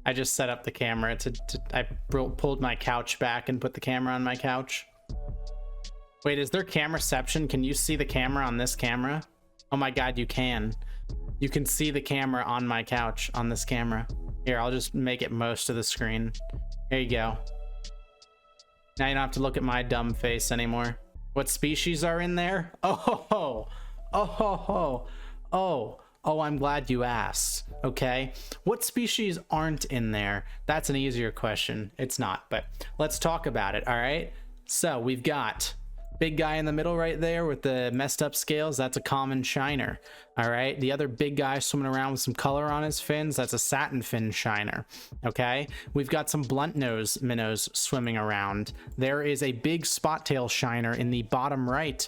I just set up the camera I pulled my couch back and put the camera on my couch. Wait, is there cameraception? Can you see the camera on this camera? Oh my god, you can. You can see the camera on my couch on this camera. Here, I'll just make it most of the screen. There you go. Now you don't have to look at my dumb face anymore. What species are in there? Oh, I'm glad you asked. Okay, what species aren't in there? That's an easier question. It's not, but let's talk about it. All right, so we've got big guy in the middle right there with the messed up scales. That's a common shiner. All right, the other big guy swimming around with some color on his fins, that's a satin fin shiner. Okay, we've got some blunt nose minnows swimming around. There is a big spot tail shiner in the bottom right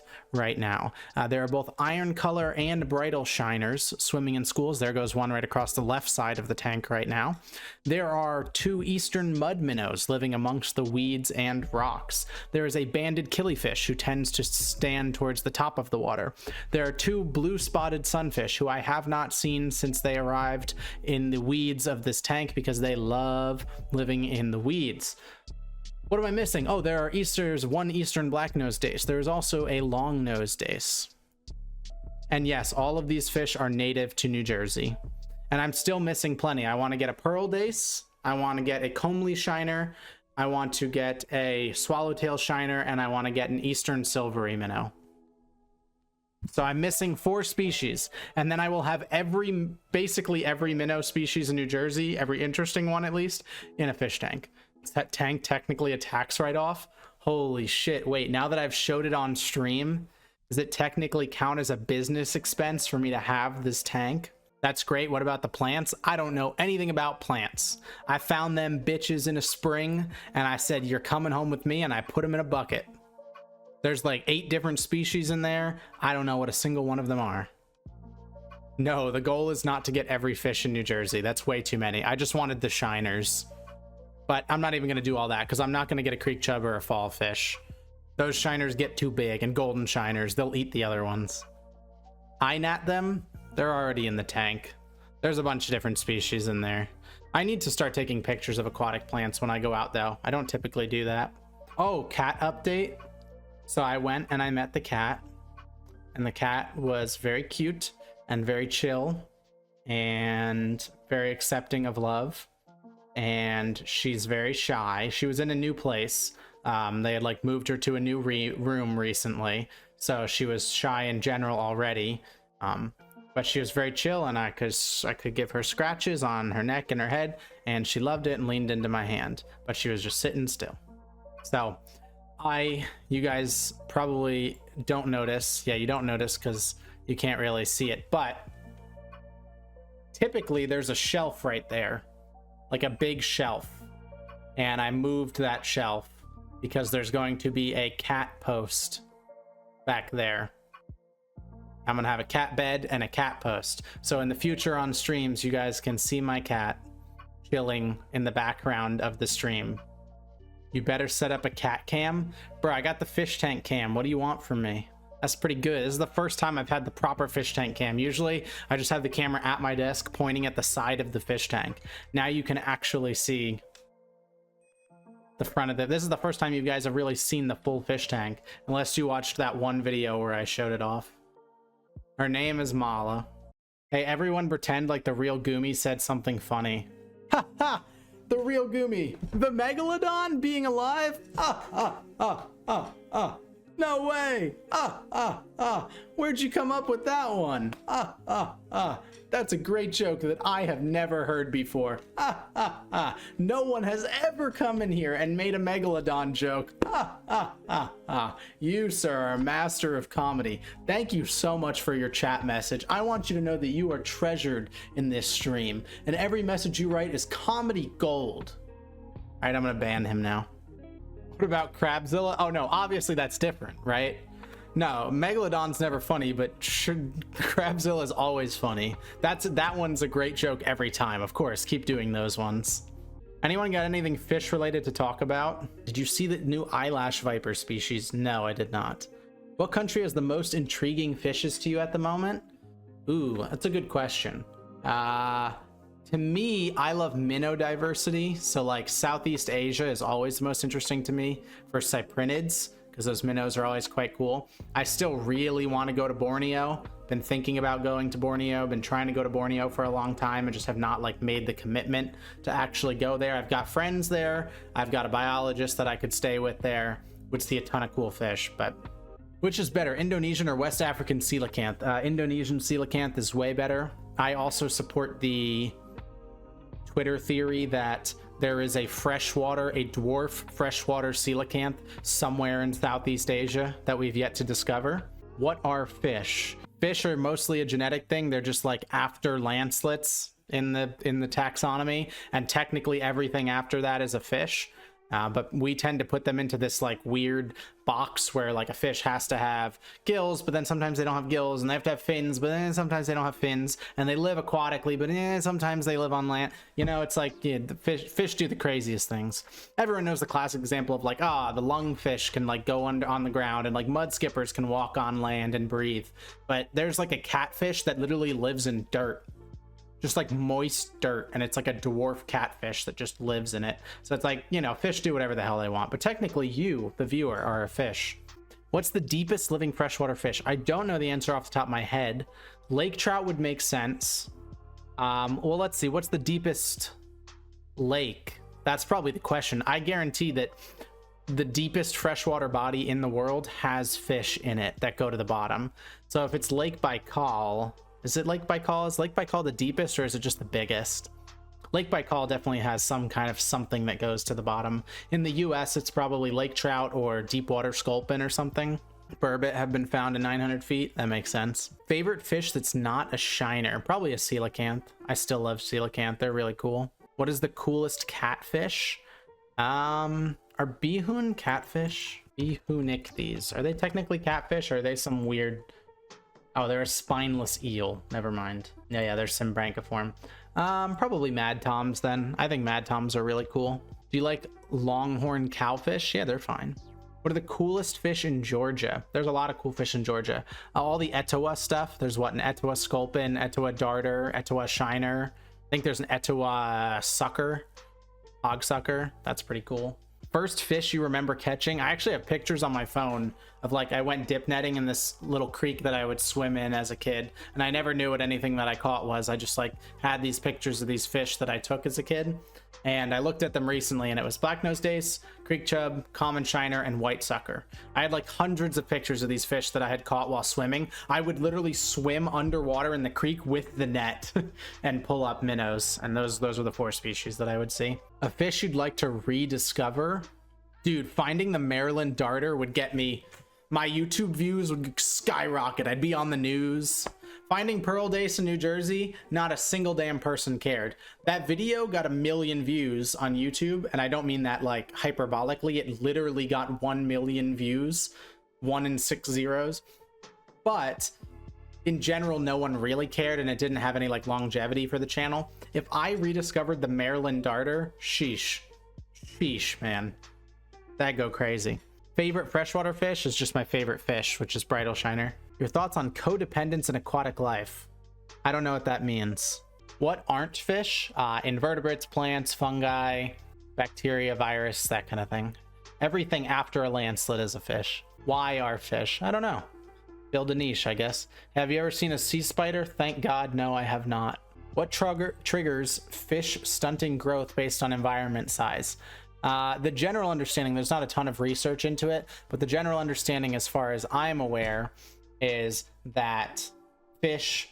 now. There are both iron color and bridal shiners swimming in schools. There goes one right across the left side of the tank right now. There are two eastern mud minnows living amongst the weeds and rocks. There is a banded killifish who tends to stand towards the top of the water. There are two blue spotted sunfish who I have not seen since they arrived in the weeds of this tank because they love living in the weeds. What am I missing? Oh, there are one eastern black-nosed dace. There's also a long-nosed dace. And yes, all of these fish are native to New Jersey. And I'm still missing plenty. I want to get a pearl dace. I want to get a comely shiner. I want to get a swallowtail shiner. And I want to get an eastern silvery minnow. So I'm missing 4 species. And then I will have basically every minnow species in New Jersey, every interesting one at least, in a fish tank. That tank technically a tax write-off. Holy shit. Wait, now that I've showed it on stream, does it technically count as a business expense for me to have this tank? That's great. What about the plants? I don't know anything about plants. I found them bitches in a spring and I said, you're coming home with me, and I put them in a bucket. There's like 8 different species in there. I don't know what a single one of them are. No, the goal is not to get every fish in New Jersey. That's way too many. I just wanted the shiners. But I'm not even going to do all that because I'm not going to get a creek chub or a fall fish. Those shiners get too big, and golden shiners, they'll eat the other ones. I nat them. They're already in the tank. There's a bunch of different species in there. I need to start taking pictures of aquatic plants when I go out, though. I don't typically do that. Oh, cat update. So I went and I met the cat. And the cat was very cute and very chill and very accepting of love. And she's very shy. She was in a new place. They had like moved her to a new room recently, so she was shy in general already. But she was very chill, and I could give her scratches on her neck and her head, and she loved it and leaned into my hand. But she was just sitting still. So you guys probably don't notice. Yeah, you don't notice because you can't really see it. But typically there's a shelf right there. Like a big shelf, and I moved that shelf because there's going to be a cat post back there. I'm gonna have a cat bed and a cat post, so in the future on streams you guys can see my cat chilling in the background of the stream. You better set up a cat cam. Bro, I got the fish tank cam. What do you want from me? That's pretty good. This is the first time I've had the proper fish tank cam. Usually I just have the camera at my desk pointing at the side of the fish tank. Now you can actually see the front of it. This is the first time you guys have really seen the full fish tank, unless you watched that one video where I showed it off. Her name is Mala. Hey, everyone pretend like the real Goomy said something funny. Ha ha! The real Goomy. The Megalodon being alive? No way! Where'd you come up with that one? That's a great joke that I have never heard before. No one has ever come in here and made a Megalodon joke. You, sir, are a master of comedy. Thank you so much for your chat message. I want you to know that you are treasured in this stream, and every message you write is comedy gold. All right, I'm gonna ban him now. What about Crabzilla? Oh no, obviously that's different, right? No, Megalodon's never funny, but Crabzilla is always funny. That one's a great joke every time. Of course, keep doing those ones. Anyone got anything fish related to talk about? Did you see the new eyelash viper species? No, I did not. What country has the most intriguing fishes to you at the moment? Ooh, that's a good question. To me, I love minnow diversity. So like Southeast Asia is always the most interesting to me for cyprinids, because those minnows are always quite cool. I still really want to go to Borneo. Been thinking about going to Borneo, been trying to go to Borneo for a long time and just have not like made the commitment to actually go there. I've got friends there. I've got a biologist that I could stay with there. Would see a ton of cool fish, but which is better, Indonesian or West African coelacanth? Indonesian coelacanth is way better. I also support the Twitter theory that there is a dwarf freshwater coelacanth somewhere in Southeast Asia that we've yet to discover. What are fish? Fish are mostly a genetic thing. They're just like after lancelets in the taxonomy, and technically everything after that is a fish. But we tend to put them into this like weird box where like a fish has to have gills, but then sometimes they don't have gills, and they have to have fins, but then sometimes they don't have fins, and they live aquatically, but sometimes they live on land. You know, it's like, yeah, the fish do the craziest things. Everyone knows the classic example of like, the lungfish can like go on the ground, and like mud skippers can walk on land and breathe. But there's like a catfish that literally lives in dirt. Just like moist dirt, and it's like a dwarf catfish that just lives in it. So it's like, you know, fish do whatever the hell they want, but technically you, the viewer, are a fish. What's the deepest living freshwater fish? I don't know the answer off the top of my head. Lake trout would make sense. Well, let's see, what's the deepest lake? That's probably the question. I guarantee that the deepest freshwater body in the world has fish in it that go to the bottom. So if it's Lake Baikal, is it Lake Baikal? Is Lake Baikal the deepest, or is it just the biggest? Lake Baikal definitely has some kind of something that goes to the bottom. In the US, it's probably lake trout or deep water sculpin or something. Burbot have been found in 900 feet. That makes sense. Favorite fish that's not a shiner? Probably a coelacanth. I still love coelacanth. They're really cool. What is the coolest catfish? Are bihoon catfish? Bihoonichthyes. Are they technically catfish, or are they some weird... Oh, they're a spineless eel. Never mind. Yeah, they're symbranchiform. Probably mad toms then. I think mad toms are really cool. Do you like longhorn cowfish? Yeah, they're fine. What are the coolest fish in Georgia? There's a lot of cool fish in Georgia. All the Etowah stuff. There's what, an Etowah sculpin, Etowah darter, Etowah shiner. I think there's an Etowah sucker, hog sucker. That's pretty cool. First fish you remember catching? I actually have pictures on my phone of like, I went dip netting in this little creek that I would swim in as a kid, and I never knew what anything that I caught was. I just like had these pictures of these fish that I took as a kid, and I looked at them recently, and it was black-nosed dace, creek chub, common shiner, and white sucker. I had like hundreds of pictures of these fish that I had caught while swimming. I would literally swim underwater in the creek with the net and pull up minnows, and those were the 4 species that I would see. A fish you'd like to rediscover? Dude, finding the Maryland darter would get me... My YouTube views would skyrocket. I'd be on the news. Finding pearl dace in New Jersey, not a single damn person cared. That video got 1 million views on YouTube, and I don't mean that like hyperbolically. It literally got 1 million views, 1 in 6 zeros. But in general, no one really cared, and it didn't have any like longevity for the channel. If I rediscovered the Maryland darter, sheesh, man, that'd go crazy. Favorite freshwater fish is just my favorite fish, which is bridal shiner. Your thoughts on codependence in aquatic life? I don't know what that means. What aren't fish? Invertebrates, plants, fungi, bacteria, virus, that kind of thing. Everything after a landslide is a fish. Why are fish? I don't know. Build a niche, I guess. Have you ever seen a sea spider? Thank God, no, I have not. What triggers fish stunting growth based on environment size? The general understanding, there's not a ton of research into it, but the general understanding as far as I'm aware is that fish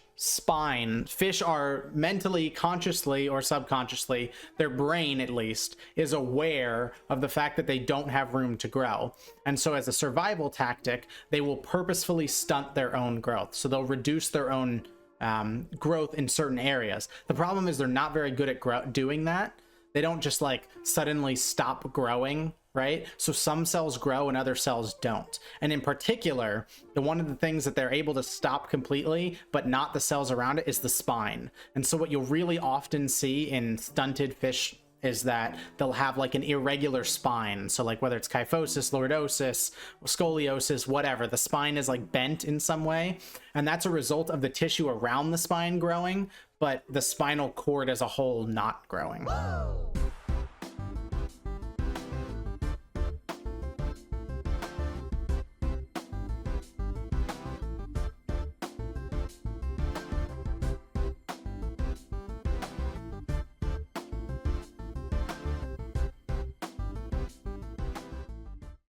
are mentally, consciously or subconsciously, their brain at least is aware of the fact that they don't have room to grow, and so as a survival tactic they will purposefully stunt their own growth. So they'll reduce their own growth in certain areas. The problem is they're not very good at doing that. They don't just like suddenly stop growing, right? So some cells grow and other cells don't. And in particular, one of the things that they're able to stop completely, but not the cells around it, is the spine. And so what you'll really often see in stunted fish is that they'll have like an irregular spine. So like whether it's kyphosis, lordosis, scoliosis, whatever, the spine is like bent in some way. And that's a result of the tissue around the spine growing, but the spinal cord as a whole not growing.